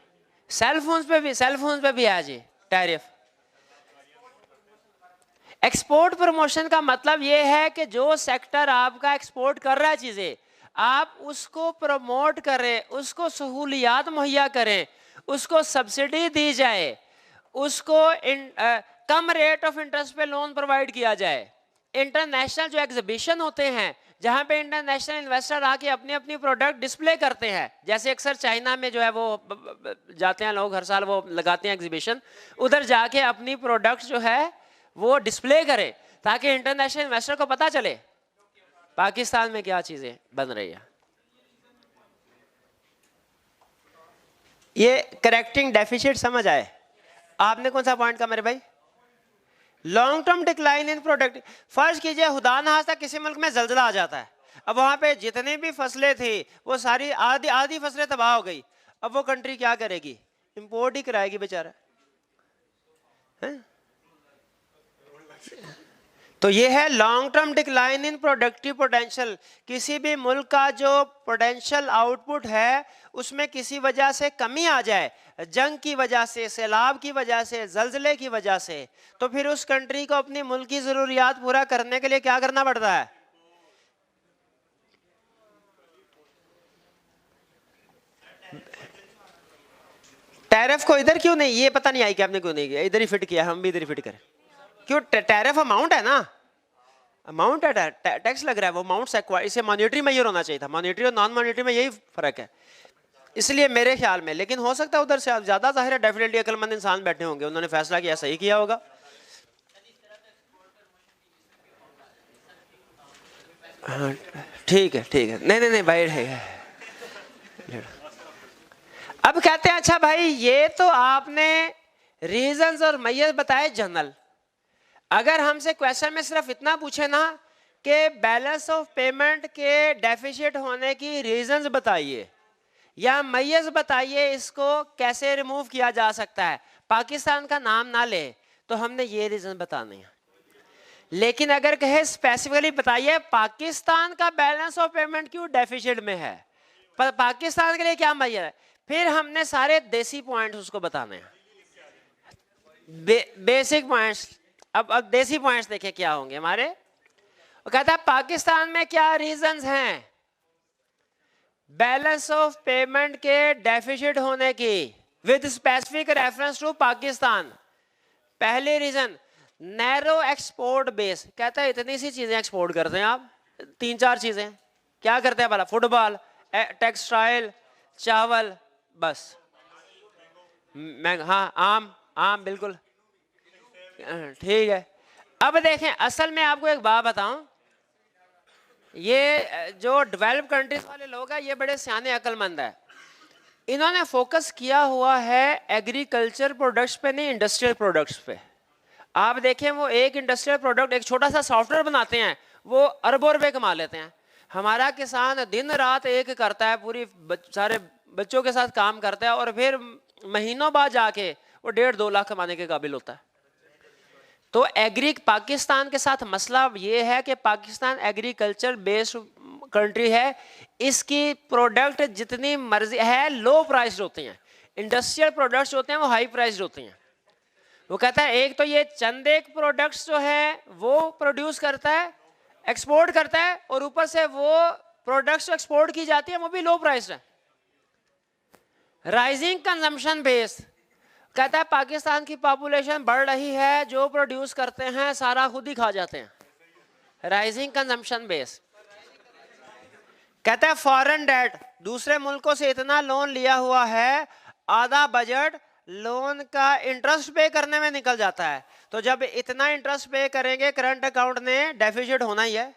सेल फोन पे भी है जी टैरिफ। एक्सपोर्ट प्रमोशन का मतलब यह है कि जो सेक्टर आपका एक्सपोर्ट कर रहा है चीजें, आप उसको प्रमोट करें, उसको सहूलियात मुहैया करें, उसको सब्सिडी दी जाए, उसको कम रेट ऑफ इंटरेस्ट पे लोन प्रोवाइड किया जाए। इंटरनेशनल जो एग्जीबिशन होते हैं जहां पे इंटरनेशनल इन्वेस्टर आके अपनी अपनी प्रोडक्ट डिस्प्ले करते हैं, जैसे अक्सर चाइना में जो है वो जाते हैं लोग, हर साल वो लगाते हैं एग्जीबिशन, उधर जाके अपनी प्रोडक्ट जो है वो डिस्प्ले करें ताकि इंटरनेशनल इन्वेस्टर को पता चले पाकिस्तान में क्या चीजें बन रही है। ये करेक्टिंग डेफिसिट समझ आए? आपने कौन सा पॉइंट का मेरे भाई? Long term decline in product. फर्ज कीजिए खुदा न खास्ता किसी मुल्क में जल्जला आ जाता है, अब वहां पे जितनी भी फसलें थी वो सारी आधी फसलें तबाह हो गई, अब वो कंट्री क्या करेगी? इंपोर्ट ही कराएगी बेचारा। तो ये है long term decline in productive potential. किसी भी मुल्क का जो पोटेंशियल आउटपुट है उसमें किसी वजह से कमी आ जाए, जंग की वजह से, सैलाब की वजह से, जल्जले की वजह से, तो फिर उस कंट्री को अपनी मुल्क की जरूरियात पूरा करने के लिए क्या करना पड़ता है? टैरिफ को इधर क्यों नहीं, ये पता नहीं आई कि आपने क्यों नहीं किया, इधर ही फिट किया, हम भी इधर ही फिट करें। क्यों? टैरिफ अमाउंट है ना, अमाउंट है, टैक्स लग रहा है, वो अमाउंट से इसे मॉनिटरी मेजर होना चाहिए था। मॉनिटरी और नॉन मॉनिटरी में यही फर्क है, इसलिए मेरे ख्याल में। लेकिन हो सकता है उधर से ज्यादा जाहिर है, डेफिनेटली अक्लमंद इंसान बैठे होंगे, उन्होंने फैसला किया, सही किया होगा। हाँ ठीक है, ठीक है, नहीं नहीं नहीं भाई है। अब कहते हैं अच्छा भाई ये तो आपने रीजंस और मैयत बताए जनरल, अगर हमसे क्वेश्चन में सिर्फ इतना पूछे ना कि बैलेंस ऑफ पेमेंट के डेफिसिट होने की रीजंस बताइए या मैयत बताइए, इसको कैसे रिमूव किया जा सकता है, पाकिस्तान का नाम ना ले तो हमने ये रीजन बताने हैं। लेकिन अगर कहे स्पेसिफिकली बताइए पाकिस्तान का बैलेंस ऑफ पेमेंट क्यों डेफिसिट में है, पाकिस्तान के लिए क्या मैयत है, फिर हमने सारे देसी पॉइंट्स उसको बताने हैं, बेसिक पॉइंट्स। अब देसी पॉइंट्स देखें क्या होंगे हमारे। वो कहता है पाकिस्तान में क्या रीजंस हैं बैलेंस ऑफ पेमेंट के डेफिसिट होने की with specific reference to Pakistan. पहली रीजन नैरो एक्सपोर्ट बेस, कहता है इतनी सी चीजें एक्सपोर्ट करते हैं आप, 3-4 चीजें क्या करते हैं भला, फुटबॉल, टेक्सटाइल, चावल, बस। हाँ आम बिल्कुल ठीक है। अब देखें असल में आपको एक बात बताऊं, ये जो डेवलप कंट्रीज वाले लोग हैं ये बड़े सियाने अक्लमंद है, इन्होंने फोकस किया हुआ है एग्रीकल्चर प्रोडक्ट्स पे नहीं इंडस्ट्रियल प्रोडक्ट्स पे। आप देखें वो एक इंडस्ट्रियल प्रोडक्ट, एक छोटा सा सॉफ्टवेयर बनाते हैं, वो अरबों रुपए कमा लेते हैं। हमारा किसान दिन रात एक करता है, पूरी सारे बच्चों के साथ काम करता है और फिर महीनों बाद जाके वो 1.5-2 लाख कमाने के काबिल होता है। तो पाकिस्तान के साथ मसला ये है कि पाकिस्तान एग्रीकल्चर बेस्ड कंट्री है, इसकी प्रोडक्ट जितनी मर्जी है लो प्राइस्ड होती हैं, इंडस्ट्रियल प्रोडक्ट्स होते हैं वो हाई प्राइस्ड होती हैं। वो कहता है एक तो ये चंद एक प्रोडक्ट्स जो है वो प्रोड्यूस करता है, एक्सपोर्ट करता है, और ऊपर से वो प्रोडक्ट्स एक्सपोर्ट की जाती है वो भी लो प्राइस्ड है। राइजिंग कंजम्पशन बेस कहता है पाकिस्तान की पॉपुलेशन बढ़ रही है, जो प्रोड्यूस करते हैं सारा खुद ही खा जाते हैं। राइजिंग कंजम्पशन बेस कहता है फॉरेन डेट, दूसरे मुल्कों से इतना लोन लिया हुआ है, आधा बजट लोन का इंटरेस्ट पे करने में निकल जाता है। तो जब इतना इंटरेस्ट पे करेंगे करंट अकाउंट ने डेफिसिट होना ही है।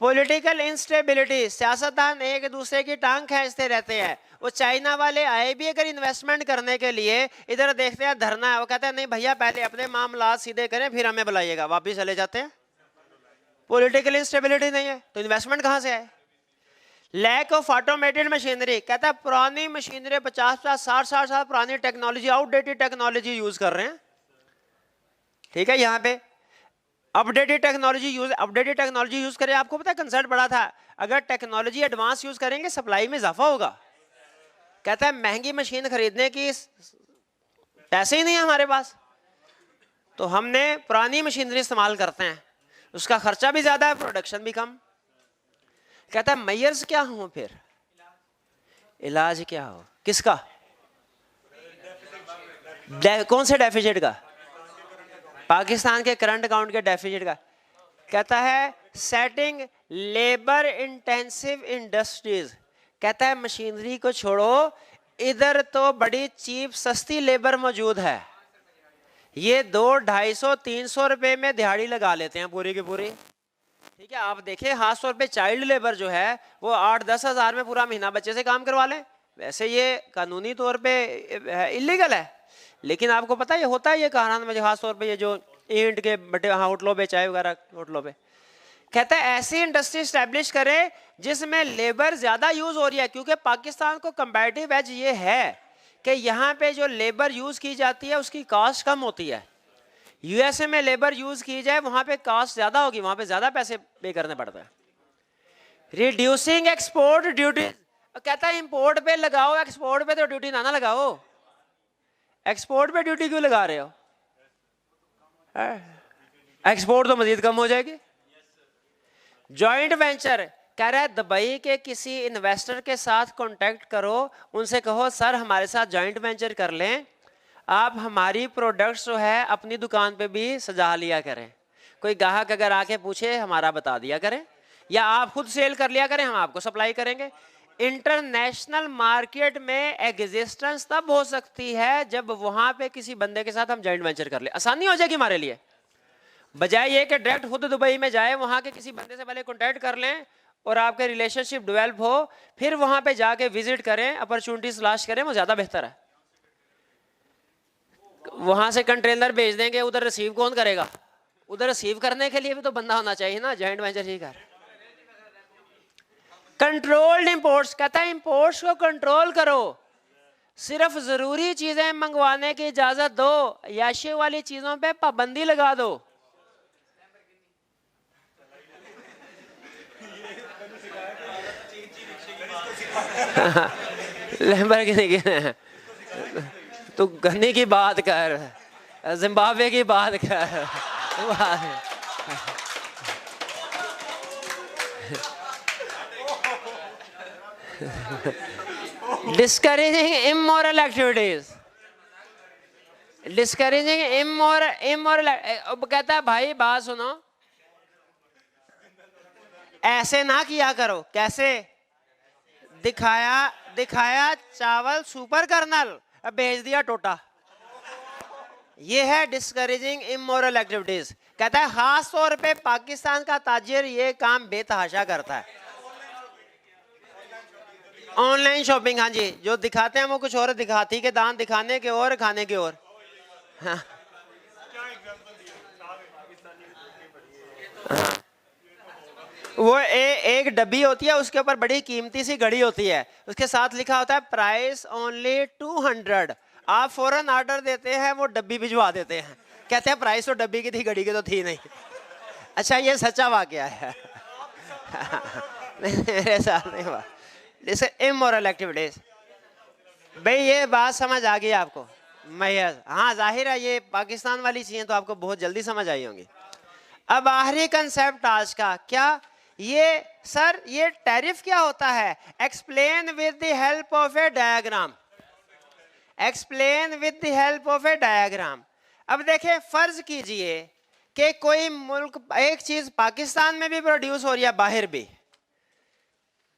पॉलिटिकल इंस्टेबिलिटी, सियासतदान एक दूसरे की टांग खींचते रहते हैं। वो चाइना वाले आए भी अगर इन्वेस्टमेंट करने के लिए, इधर देखते हैं धरना है, वो कहते हैं नहीं भैया पहले अपने मामला सीधे करें फिर हमें बुलाइएगा, वापिस चले जाते हैं। पॉलिटिकल इंस्टेबिलिटी नहीं है तो इन्वेस्टमेंट कहां से आए। लैक ऑफ ऑटोमेटेड मशीनरी, कहता है पुरानी मशीनरी 50-60 साल पुरानी टेक्नोलॉजी, आउटडेटेड टेक्नोलॉजी यूज कर रहे हैं। ठीक है, यहाँ पे अपडेटेड टेक्नोलॉजी यूज करें। आपको पता है कंसर्ट बड़ा था, अगर टेक्नोलॉजी एडवांस यूज करेंगे सप्लाई में इजाफा होगा। कहता है महंगी मशीन खरीदने की पैसे ही नहीं है हमारे पास, तो हमने पुरानी मशीनरी इस्तेमाल करते हैं, उसका खर्चा भी ज्यादा है, प्रोडक्शन भी कम। कहता है मेयर्स क्या हो, फिर इलाज क्या हो, किसका, कौन से डेफिसिट का, पाकिस्तान के करंट अकाउंट के डेफिसिट का। कहता है सेटिंग लेबर इंटेंसिव इंडस्ट्रीज, कहता है मशीनरी को छोड़ो, इधर तो बड़ी चीप सस्ती लेबर मौजूद है, ये 200-250-300 रुपए में दिहाड़ी लगा लेते हैं पूरी की पूरी। ठीक है, आप देखें खास तौर पे चाइल्ड लेबर जो है वो 8-10 हज़ार में पूरा महीना बच्चे से काम करवा लें। वैसे ये कानूनी तौर पे इलीगल है, लेकिन आपको पता है ये होता है, ये कारण में खास तौर पे ये जो ईंट के बटे होटलों पे, चाय वगैरह होटलों पे। कहता है ऐसी इंडस्ट्री स्टैब्लिश करें जिसमें लेबर ज्यादा यूज हो रही है, क्योंकि पाकिस्तान को कंपैरेटिव एज ये है कि यहाँ पे जो लेबर यूज की जाती है उसकी कॉस्ट कम होती है। यूएसए में लेबर यूज की जाए वहां पे कॉस्ट ज्यादा होगी, वहां पे ज्यादा पैसे पे करने पड़ते हैं। रिड्यूसिंग एक्सपोर्ट ड्यूटी, कहता है इंपोर्ट पे लगाओ, एक्सपोर्ट पे तो ड्यूटी ना लगाओ। एक्सपोर्ट पे ड्यूटी क्यों लगा रहे हो, एक्सपोर्ट तो मजीद कम हो जाएगी। जॉइंट वेंचर, कह रहा है दुबई के किसी इन्वेस्टर के साथ कांटेक्ट करो, उनसे कहो सर हमारे साथ जॉइंट वेंचर कर लें, आप हमारी प्रोडक्ट्स जो है अपनी दुकान पे भी सजा लिया करें, कोई ग्राहक अगर आके पूछे हमारा बता दिया करें, या आप खुद सेल कर लिया करें, हम आपको सप्लाई करेंगे। इंटरनेशनल मार्केट में एग्जिस्टेंस तब हो सकती है जब वहां पे किसी बंदे के साथ हम जॉइंट वेंचर कर ले, आसानी हो जाएगी हमारे लिए, बजाय ये कि डायरेक्ट खुद दुबई में जाए, वहां के किसी बंदे से पहले कॉन्टैक्ट कर लें और आपके रिलेशनशिप डेवलप हो, फिर वहां पे जाके विजिट करें, अपॉर्चुनिटीज तलाश करें, वो ज्यादा बेहतर है। वहां से कंटेनर भेज देंगे, उधर रिसीव कौन करेगा, उधर रिसीव करने के लिए भी तो बंदा होना चाहिए ना, जॉइंट वेंचर ही कर। कंट्रोल्ड इंपोर्ट्स, कहता है इंपोर्ट्स को कंट्रोल करो, सिर्फ जरूरी चीजें मंगवाने की इजाजत दो, याशी वाली चीजों पे पाबंदी लगा दो। लैम्बोर्गिनी की तू गन्ने की बात कर, जिम्बाब्वे की बात कर, discouraging immoral activities, discouraging immoral. कहता है भाई बात सुनो, ऐसे ना किया करो। कैसे, दिखाया चावल सुपर कर्नल, अब भेज दिया टोटा, ये है डिस्करेजिंग इमोरल एक्टिविटीज। कहता है खास तौर पे पाकिस्तान का ताजिर ये काम बेतहाशा करता है। ऑनलाइन शॉपिंग, हाँ जी, जो दिखाते हैं वो कुछ और, दिखाती के दांत दिखाने के और, खाने के और। हाँ। वो एक डब्बी होती है, उसके ऊपर बड़ी कीमती सी घड़ी होती है, उसके साथ लिखा होता है प्राइस ओनली 200। आप फौरन ऑर्डर देते हैं, वो डब्बी भिजवा देते हैं, कहते हैं प्राइस तो डब्बी की थी, घड़ी की तो थी नहीं। अच्छा, ये सच्चा वाकया है। मेरे साथ नहीं हुआ। जैसे इमोरल एक्टिविटीज, भाई ये बात समझ आ गई आपको? मैयर, हाँ जाहिर है ये पाकिस्तान वाली चीजें तो आपको बहुत जल्दी समझ आई होंगी। अब आखिरी कंसेप्ट आज का क्या, ये सर ये टैरिफ क्या होता है? Explain with the help of A diagram. Explain with the help of A diagram. अब देखें, फर्ज कीजिए कि कोई मुल्क, एक चीज पाकिस्तान में भी प्रोड्यूस हो रही है, बाहर भी।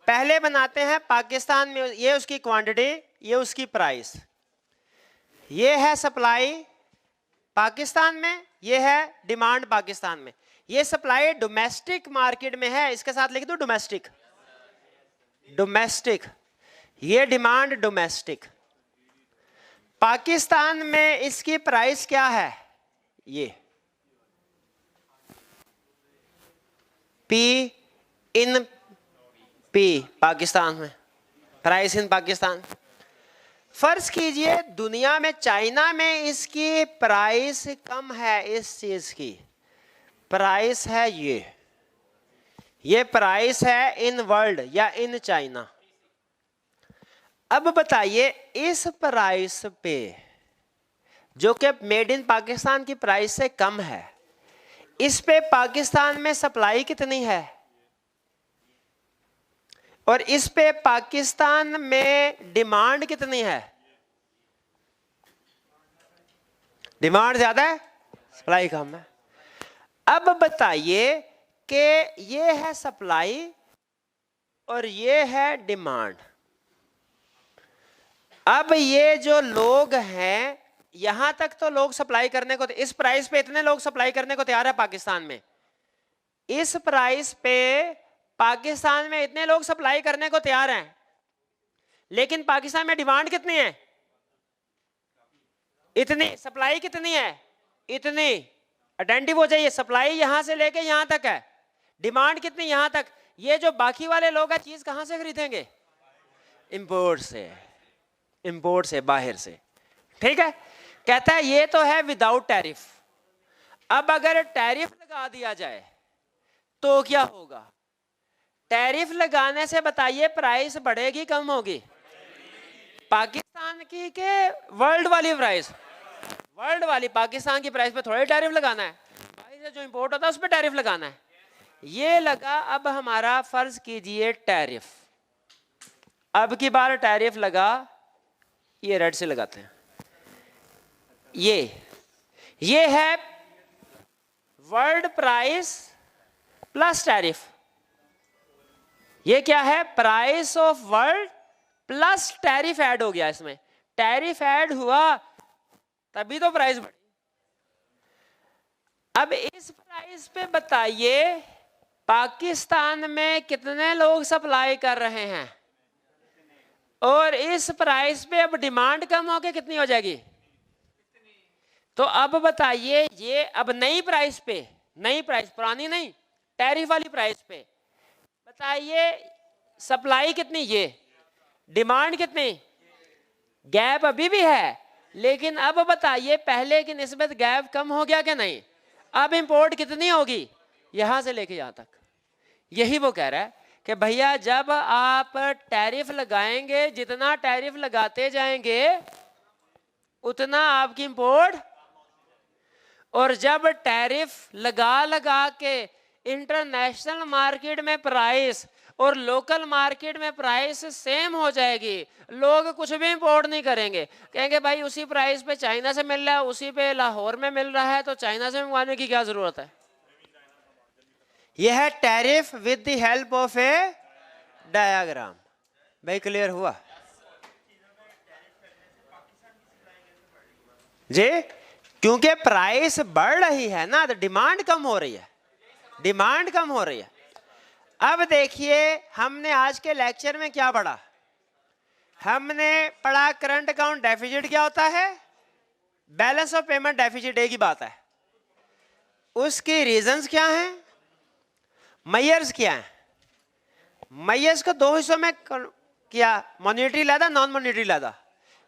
पहले बनाते हैं पाकिस्तान में, ये उसकी क्वांटिटी, ये उसकी प्राइस, ये है सप्लाई पाकिस्तान में, ये है डिमांड पाकिस्तान में। ये सप्लाई डोमेस्टिक मार्केट में है, इसके साथ लिख दो डोमेस्टिक। डोमेस्टिक, ये डिमांड डोमेस्टिक। पाकिस्तान में इसकी प्राइस क्या है? ये पी इन पी, पाकिस्तान में प्राइस इन पाकिस्तान। फर्ज कीजिए दुनिया में, चाइना में इसकी प्राइस कम है, इस चीज की प्राइस है ये प्राइस है इन वर्ल्ड या इन चाइना। अब बताइए इस प्राइस पे, जो कि मेड इन पाकिस्तान की प्राइस से कम है, इस पे पाकिस्तान में सप्लाई कितनी है? और इस पे पाकिस्तान में डिमांड कितनी है? डिमांड ज्यादा है, सप्लाई कम है। अब बताइए कि ये है सप्लाई और ये है डिमांड। अब ये जो लोग हैं, यहां तक तो लोग सप्लाई करने को, इस प्राइस पे इतने लोग सप्लाई करने को तैयार है पाकिस्तान में। इस प्राइस पे पाकिस्तान में इतने लोग सप्लाई करने को तैयार हैं, लेकिन पाकिस्तान में डिमांड कितनी है? इतनी। सप्लाई कितनी है? इतनी। अटेंटिव हो जाइए, सप्लाई यहां से लेके यहां तक है, डिमांड कितनी? यहां तक। ये जो बाकी वाले लोग हैं, चीज कहां से खरीदेंगे? इंपोर्ट से, इंपोर्ट से, बाहर से। ठीक है, कहता है ये तो है विदाउट टैरिफ। अब अगर टैरिफ लगा दिया जाए तो क्या होगा? टैरिफ लगाने से बताइए प्राइस बढ़ेगी कम होगी? पाकिस्तान की के वर्ल्ड वाली प्राइस? वर्ल्ड वाली। पाकिस्तान की प्राइस पे थोड़ा टैरिफ लगाना है, बाहर से जो इंपोर्ट होता है उस पर टैरिफ लगाना है। ये लगा। अब हमारा फर्ज कीजिए टैरिफ, अब की बार टैरिफ लगा, ये रेड से लगाते हैं, ये है वर्ल्ड प्राइस प्लस टैरिफ। ये क्या है? Price of world plus tariff add हो गया। इसमें टैरिफ ऐड हुआ तभी तो प्राइस बढ़ी। अब इस प्राइस पे बताइए पाकिस्तान में कितने लोग सप्लाई कर रहे हैं, और इस प्राइस पे अब डिमांड कम होके कितनी हो जाएगी? तो अब बताइए, ये अब नई प्राइस पे, नई प्राइस, पुरानी नहीं, टैरिफ वाली प्राइस पे बताइए सप्लाई कितनी, ये डिमांड कितनी? गैप अभी भी है, लेकिन अब बताइए पहले की निस्बत गैप कम हो गया कि नहीं? अब इंपोर्ट कितनी होगी यहां से लेके यहां तक? यही वो कह रहा है कि भैया जब आप टैरिफ लगाएंगे, जितना टैरिफ लगाते जाएंगे उतना आपकी इंपोर्ट, और जब टैरिफ लगा के इंटरनेशनल मार्केट में प्राइस और लोकल मार्केट में प्राइस सेम हो जाएगी, लोग कुछ भी इंपोर्ट नहीं करेंगे, कहेंगे भाई उसी प्राइस पे चाइना से मिल रहा है, उसी पे लाहौर में मिल रहा है, तो चाइना से मंगवाने की क्या जरूरत है? यह है tariff with the help of A diagram. भाई क्लियर हुआ जी? क्योंकि प्राइस बढ़ रही है ना, तो डिमांड कम हो रही है, डिमांड कम हो रही है। अब देखिए हमने आज के लेक्चर में क्या पढ़ा? हमने पढ़ा करंट अकाउंट डेफिसिट क्या होता है, बैलेंस ऑफ पेमेंट डेफिसिट एक ही बात है। उसकी रीजंस क्या हैं, मैयर्स क्या है? मैयर्स को दो हिस्सों में किया, मॉनिटरी लादा, नॉन मॉनिटरी लादा।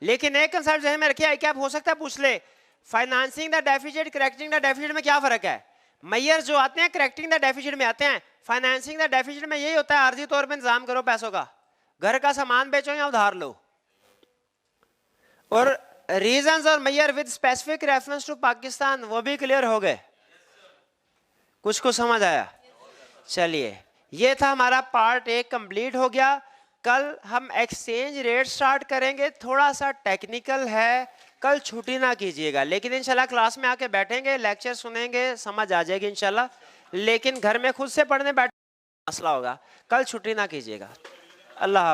लेकिन एक कंसेप्ट जहन में रखिए, क्या हो सकता है पूछ ले, financing the deficit, correcting the deficit में क्या फर्क है? मैयर्स जो आते हैं करेक्टिंग द डेफिसिट में आते हैं, फाइनेंसिंग द डेफिसिट में यही होता है आर्जी तौर पे इंतजाम करो पैसों का, घर का सामान बेचो या उधार लो। और रीजंस और मैयर with specific reference to Pakistan वो भी क्लियर हो गए, कुछ को समझ आया? चलिए, ये था हमारा पार्ट एक कंप्लीट हो गया। कल हम एक्सचेंज रेट स्टार्ट करेंगे, थोड़ा सा टेक्निकल है, कल छुट्टी ना कीजिएगा, लेकिन इंशाल्लाह क्लास में आके बैठेंगे, लेक्चर सुनेंगे, समझ आ जाएगी इंशाल्लाह। लेकिन घर में खुद से पढ़ने बैठ मसला होगा, कल छुट्टी ना कीजिएगा। अल्लाह।